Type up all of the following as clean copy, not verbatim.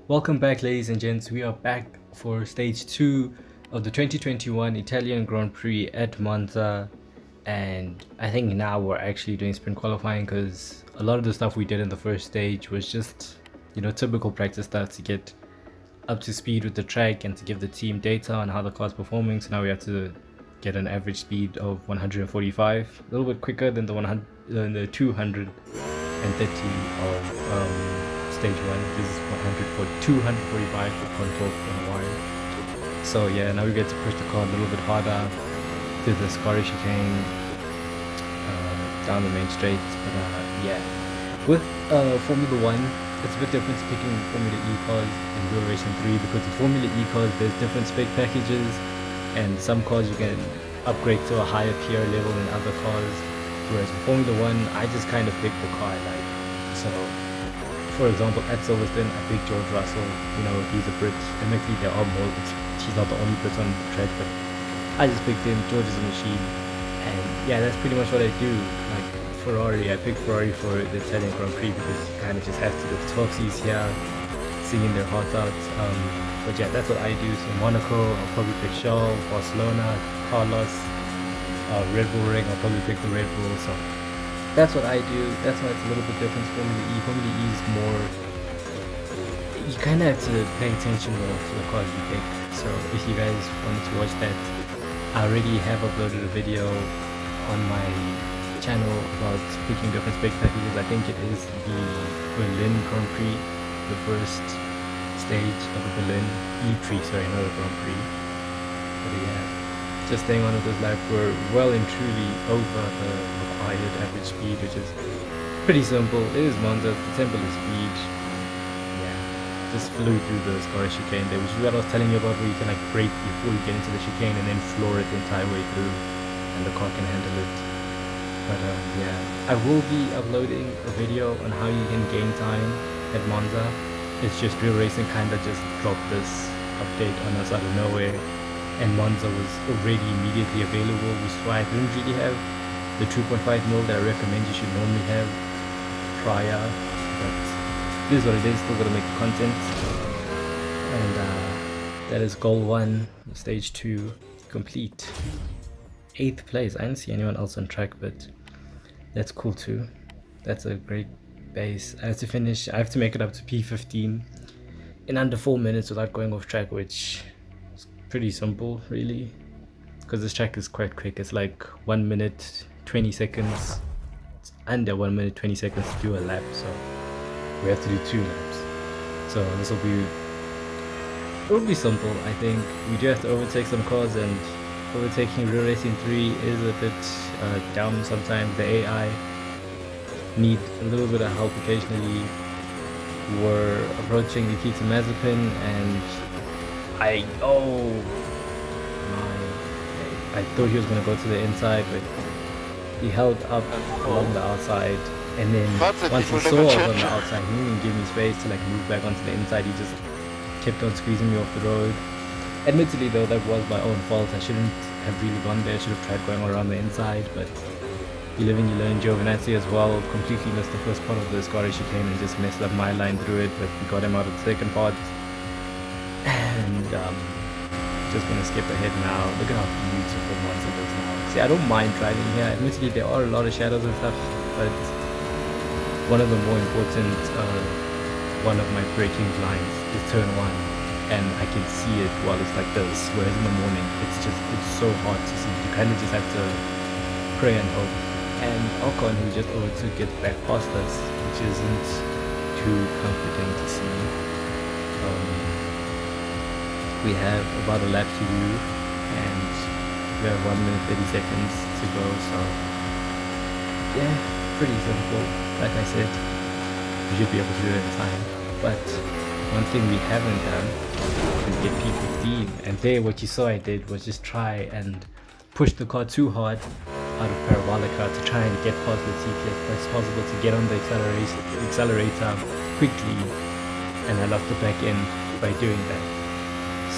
Welcome back, ladies and gents. We are back for stage 2 of the 2021 Italian Grand Prix at Monza, and I think now we're actually doing sprint qualifying because a lot of the stuff we did in the first stage was just, typical practice stuff to get up to speed with the track and to give the team data on how the car's performing. So now we have to get an average speed of 145, a little bit quicker than the 230 of stage 1. This is 245 for contour on a wire. So yeah, now we get to push the car a little bit harder to the Scottish chicane down the main straight. But yeah, with Formula 1, it's a bit different to picking Formula E cars in Real Racing 3 because with Formula E cars there's different spec packages, and some cars you can upgrade to a higher PR level than other cars, whereas with Formula 1 I just kind of picked the car I like. So for example, at Silverstone I picked George Russell. He's a Brit. Admittedly there are more, he's not the only Brit on the track, but I just picked him. George is a machine, and yeah, that's pretty much what I do. Like Ferrari, I picked Ferrari for the Italian Grand Prix because you kind of just have to. The Toxies here singing their hearts out. But yeah, that's what I do. So Monaco, I'll probably pick Yall. Barcelona, Carlos. Red Bull Ring, I'll probably pick the Red Bull. So that's what I do. That's why it's a little bit different to Formula E. Formula E is more, you kind of have to pay attention more to the cars you pick. So if you guys wanted to watch that, I already have uploaded a video on my channel about picking different spec packages. I think it is the Berlin Grand Prix, the first stage of the Berlin E-Prix, sorry, not the Grand Prix. But yeah, just staying on with this lap, we're well and truly over the required average speed, which is pretty simple. It is Monza, it's the temple of speed. Yeah, just flew through the Scottish chicane there, which is what I was telling you about, where you can like brake before you get into the chicane and then floor it the entire way through, and the car can handle it. But yeah, I will be uploading a video on how you can gain time at Monza. It's just Real Racing kind of just dropped this update on us out of nowhere, and Monza was already immediately available, which is why I didn't really have the 2.5 mil that I recommend you should normally have prior. But this is what it is. Still gotta make the content, and that is goal 1, stage 2 complete. 8th place. I didn't see anyone else on track, but that's cool too. That's a great base. I have to make it up to P15 in under 4 minutes without going off track, which is pretty simple really, because this track is quite quick. It's like 1 minute 20 seconds. It's under 1 minute 20 seconds to do a lap, so we have to do 2 laps. So this will be simple. I think we do have to overtake some cars, and overtaking Real Racing 3 is a bit dumb sometimes. The AI need a little bit of help occasionally. We're approaching Nikita Mazepin, and I thought he was going to go to the inside, but he held up along the outside, and then once he saw I was on the outside, he didn't even give me space to like move back onto the inside. He just kept on squeezing me off the road. Admittedly though, that was my own fault. I shouldn't have really gone there. I should have tried going around the inside, but you live and you learn. Giovinazzi as well completely missed the first part of the Scottish chicane and just messed up my line through it, but we got him out of the second part. And just gonna skip ahead now. Look at how beautiful Monza looks now. See, I don't mind driving here. Admittedly there are a lot of shadows and stuff, but one of the more important one of my braking lines is turn 1, and I can see it while it's like this, whereas in the morning it's so hard to see. You kind of just have to pray and hope. And Ocon, who just overtook, gets back past us, which isn't too comforting to see. We have about a lap to do, and we have 1 minute 30 seconds to go, so yeah, pretty simple. Like I said, we should be able to do it in time. But one thing we haven't done is get P15, and there what you saw I did was just try and push the car too hard out of Parabolica to try and get past Latifi as best possible to get on the accelerator quickly, and I lost the back end by doing that.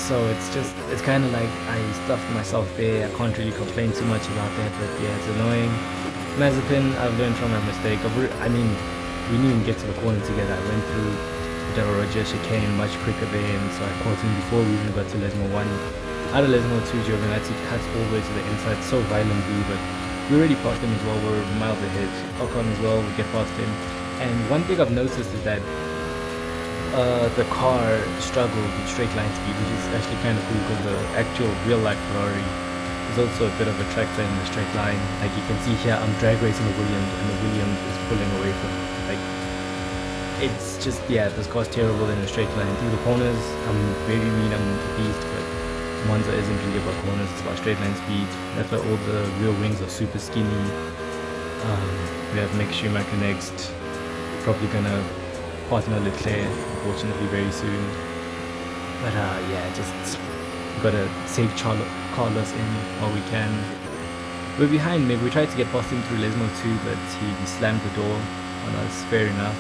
So it's kind of like I stuffed myself there. I can't really complain too much about that, but yeah, it's annoying. Mazepin, I've learned from my mistake. We didn't even get to the corner together. I went through Roger chicane much quicker then, so I caught him before we even got to Lesmo 1. Out of Lesmo 2, Giovinazzi cuts all the way to the inside so violently, but we already passed him as well. We're miles ahead. Ocon as well, we get past him. And one thing I've noticed is that the car struggled with straight line speed, which is actually kind of cool because the actual real life Ferrari is also a bit of a tractor in the straight line. Like you can see here, I'm drag racing the Williams, and the Williams is pulling away from me. Like, it's just, yeah, this car's terrible in a straight line. Through the corners, I'm very mean, I'm a beast, but Monza isn't really about corners, it's about straight line speed. That's why all the rear wings are super skinny. We have Mick Schumacher next, probably gonna partner Leclerc, unfortunately, very soon. But yeah, just gotta save Carlos in while we can. We're behind Mick. We tried to get past him through Lesmo 2, but he slammed the door on us, fair enough.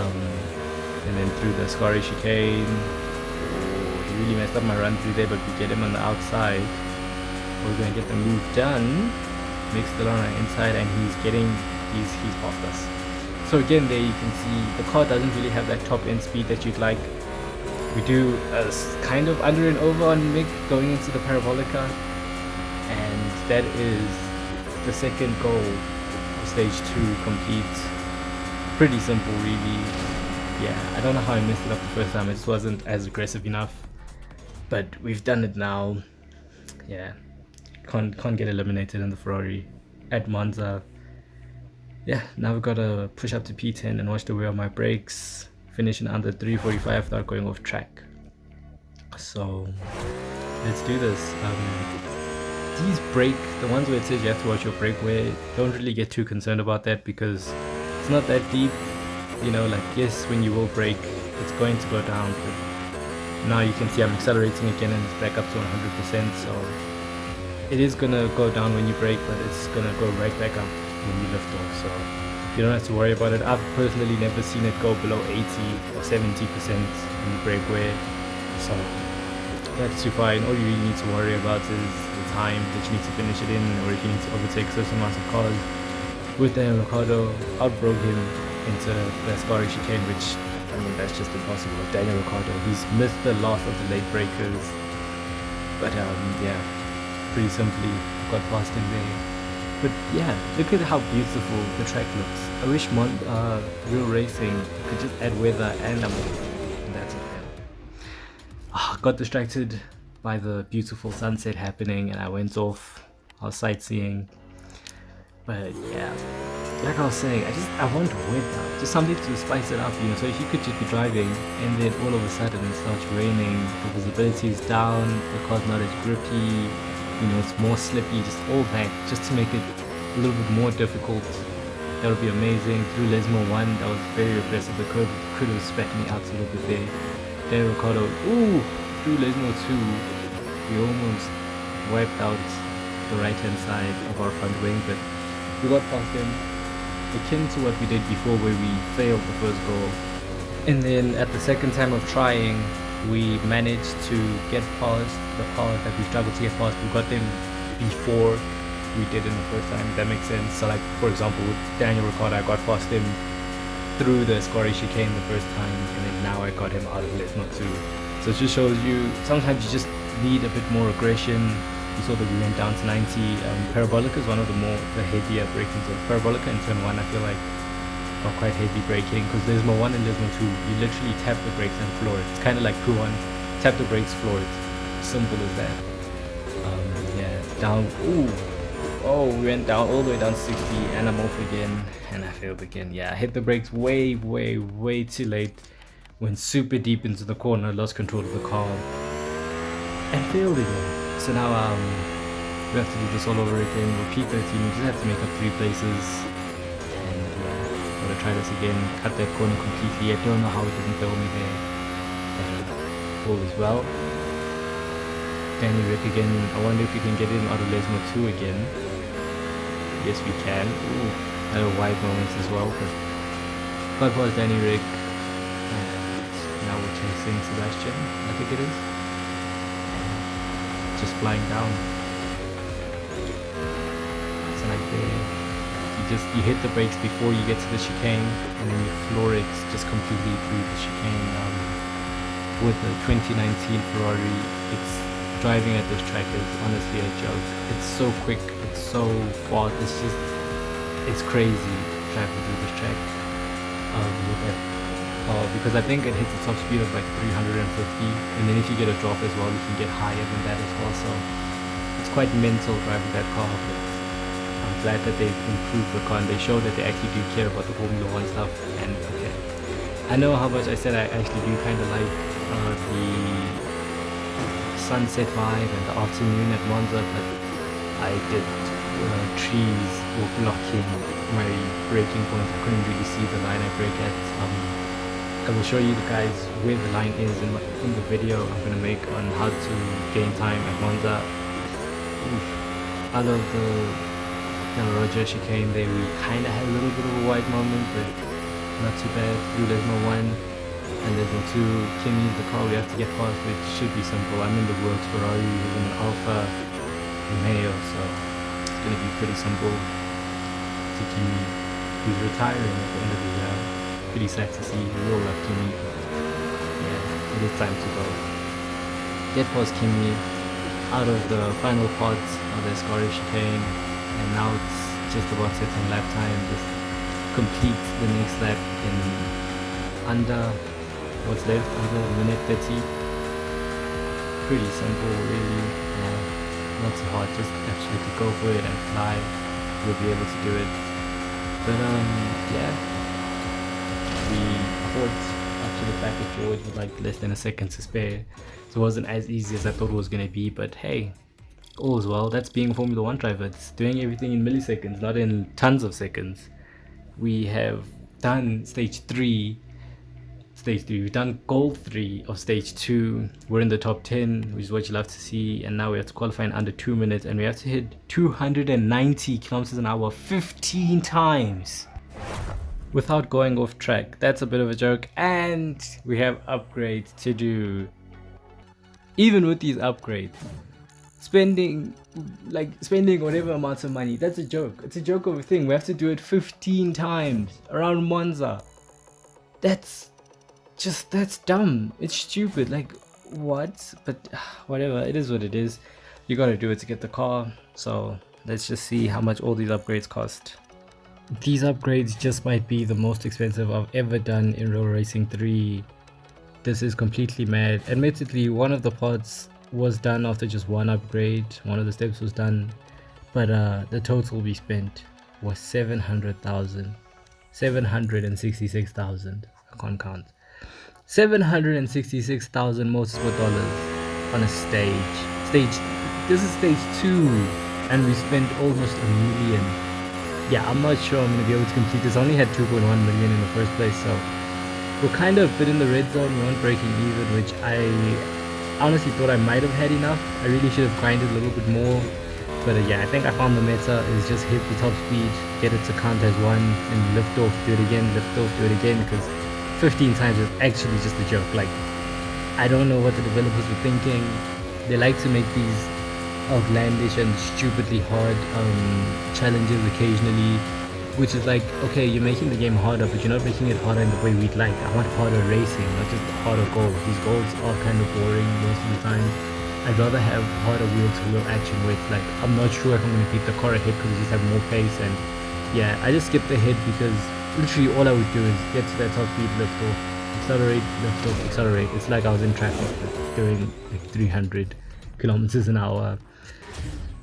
And then through the Scari chicane, he really messed up my run through there, but we get him on the outside. We're gonna get the move done. Mick's still on our inside, and he's past us. So again, there you can see the car doesn't really have that top end speed that you'd like. We do a kind of under and over on Mick going into the Parabolica, and that is the second goal of stage 2 complete. Pretty simple, really. Yeah, I don't know how I messed it up the first time. It just wasn't as aggressive enough, but we've done it now. Yeah, can't get eliminated in the Ferrari at Monza. Yeah, now we've got to push up to P10 and watch the wear on my brakes, finishing under 3:45 without going off track. So let's do this. These the ones where it says you have to watch your brake wear, don't really get too concerned about that because it's not that deep. You know, like, yes, when you will brake, it's going to go down, but now you can see I'm accelerating again and it's back up to 100%, so it is gonna go down when you brake, but it's gonna go right back up when you lift off, so you don't have to worry about it. I've personally never seen it go below 80 or 70% in the brake wear, so that's too fine. All you really need to worry about is the time that you need to finish it in, or if you need to overtake certain amounts of cars. With Daniel Ricciardo, outbroke him into the Scari chicane, which, I mean, that's just impossible. With Daniel Ricciardo, he's missed the last of the late breakers, but yeah, pretty simply got past him there. But yeah, look at how beautiful the track looks. I wish real racing could just add weather and and that's it. Got distracted by the beautiful sunset happening and I went off. I was sightseeing. But yeah, like I was saying, I want weather, just something to spice it up, you know. So if you could just be driving and then all of a sudden it starts raining, the visibility is down, the car's not as grippy, you know, it's more slippy, just all that, just to make it a little bit more difficult. That would be amazing. Through Lesmo 1, that was very aggressive. The curve could have spat me out a little bit there. Daniel Ricciardo, ooh, through Lesmo 2, we almost wiped out the right hand side of our front wing, but we got past him, akin to what we did before where we failed the first goal. And then at the second time of trying, we managed to get past the car that we struggled to get past. We got them before we did in the first time, if that makes sense. So like, for example, with Daniel Ricciardo, I got past him through the Scari chicane the first time, and then now I got him out of Lesmo 2. So it just shows you, sometimes you just need a bit more aggression. You saw that we went down to 90. Parabolica is one of the heavier braking zones. Parabolica in turn 1, I feel like, are quite heavy braking, because Lesmo 1 and Lesmo 2, you literally tap the brakes and floor it. It's kind of like Poo 1, tap the brakes, floor it. Simple as that. Yeah, down, oh, we went down all the way down to 60, and I'm off again, and I failed again. Yeah, I hit the brakes way too late, went super deep into the corner, lost control of the car, and failed again. So now we have to do this all over again. We're P13, we just have to make up 3 places, and yeah, gotta try this again, cut that corner completely. I don't know how it didn't fail me there, but all is well. Danny Rick again, I wonder if we can get him out of Lesmo 2 again. Yes, we can. Ooh, had a wide moments as well, but got past Danny Rick, and now we're chasing Sebastian, I think it is. Just flying down. So like there, you hit the brakes before you get to the chicane, and then you floor it just completely through the chicane. With the 2019 Ferrari, it's driving at this track is honestly a joke. It's so quick, it's so fast, it's crazy driving through this track with that car, because I think it hits a top speed of like 350, and then if you get a drop as well, you can get higher than that as well. So it's quite mental driving that car, but I'm glad that they've improved the car and they show that they actually do care about the Formula 1 stuff. And okay, I know how much I said I actually do kind of like the sunset vibe and the afternoon at Monza, but I did trees were blocking my braking point. I couldn't really see the line I brake at. I will show you guys where the line is in the video I'm going to make on how to gain time at Monza. Out of the Roger chicane there, we kind of had a little bit of a wide moment, but not too bad. Through Lesmo 1 and Lesmo 2, Kimi's the car we have to get past, which should be simple. I'm in the works Ferrari, he's in an Alfa Romeo, so it's going to be pretty simple to Kimi, who's retiring at the end of the year. Pretty sad to see. We all love Kimi, but yeah, it is time to go. Get past Kimi, out of the final parts of the Scottish chicane, and now it's just about setting lap time. Just complete the next lap in under what's left, under a minute 30. Pretty simple, really. Not too hard, just absolutely go for it and fly. You'll be able to do it. But yeah, we caught up to the back of George with like less than a second to spare, so it wasn't as easy as I thought it was going to be. But hey, all is well. That's being a Formula 1 driver. It's doing everything in milliseconds, not in tons of seconds. We have done stage 3. We've done gold 3 of stage 2. We're in the top 10, which is what you love to see, and now we have to qualify in under 2 minutes, and we have to hit 290 kilometers an hour 15 times without going off track. That's a bit of a joke, and we have upgrades to do. Even with these upgrades, spending whatever amounts of money, that's a joke. It's a joke of a thing. We have to do it 15 times around Monza. That's dumb. It's stupid. Like, what? But whatever, it is what it is. You gotta do it to get the car. So let's just see how much all these upgrades cost. These upgrades just might be the most expensive I've ever done in Real Racing 3. This is completely mad. Admittedly, one of the pods was done after just one upgrade. One of the steps was done, but the total we spent was 700,000, 766,000. I can't count. 766,000 Motorsport Dollars on a stage. This is stage 2, and we spent almost $1 million. Yeah, I'm not sure I'm gonna be able to complete this. I only had 2.1 million in the first place, so we're kind of a bit in the red zone. We weren't breaking even, which I honestly thought I might have had enough. I really should have grinded a little bit more, but yeah, I think I found the meta is just hit the top speed, get it to count as 1, and lift off, do it again, lift off, do it again, because 15 times is actually just a joke. Like, I don't know what the developers were thinking. They like to make these outlandish and stupidly hard challenges occasionally, which is like, okay, you're making the game harder, but you're not making it harder in the way we'd like. I want harder racing, not just harder goals. These goals are kind of boring most of the time. I'd rather have harder wheel-to-wheel action where it's like, I'm not sure if I'm going to beat the car ahead because you just have more pace. And yeah, I just skipped ahead because literally all I would do is get to that top speed, lift off, accelerate, lift off, accelerate. It's like I was in traffic doing like 300 kilometers an hour.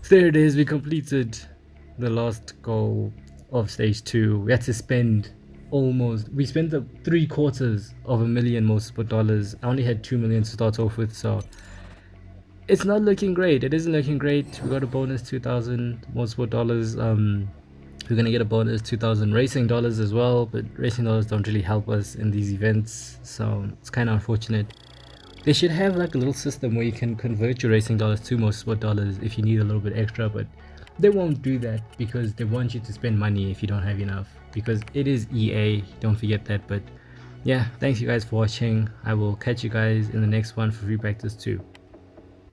So there it is, we completed the last goal of stage 2. We had to spend we spent the 750,000 Motorsport Dollars. I only had 2 million to start off with, so it's not looking great. It isn't looking great. We got a bonus 2,000 Motorsport Dollars. We're gonna get a bonus 2,000 Racing Dollars as well, but Racing Dollars don't really help us in these events, so it's kind of unfortunate. They should have like a little system where you can convert your Racing Dollars to Motorsport Dollars if you need a little bit extra, but they won't do that because they want you to spend money if you don't have enough, because it is EA, don't forget that. But yeah, thanks you guys for watching. I will catch you guys in the next one for Free Practice 2.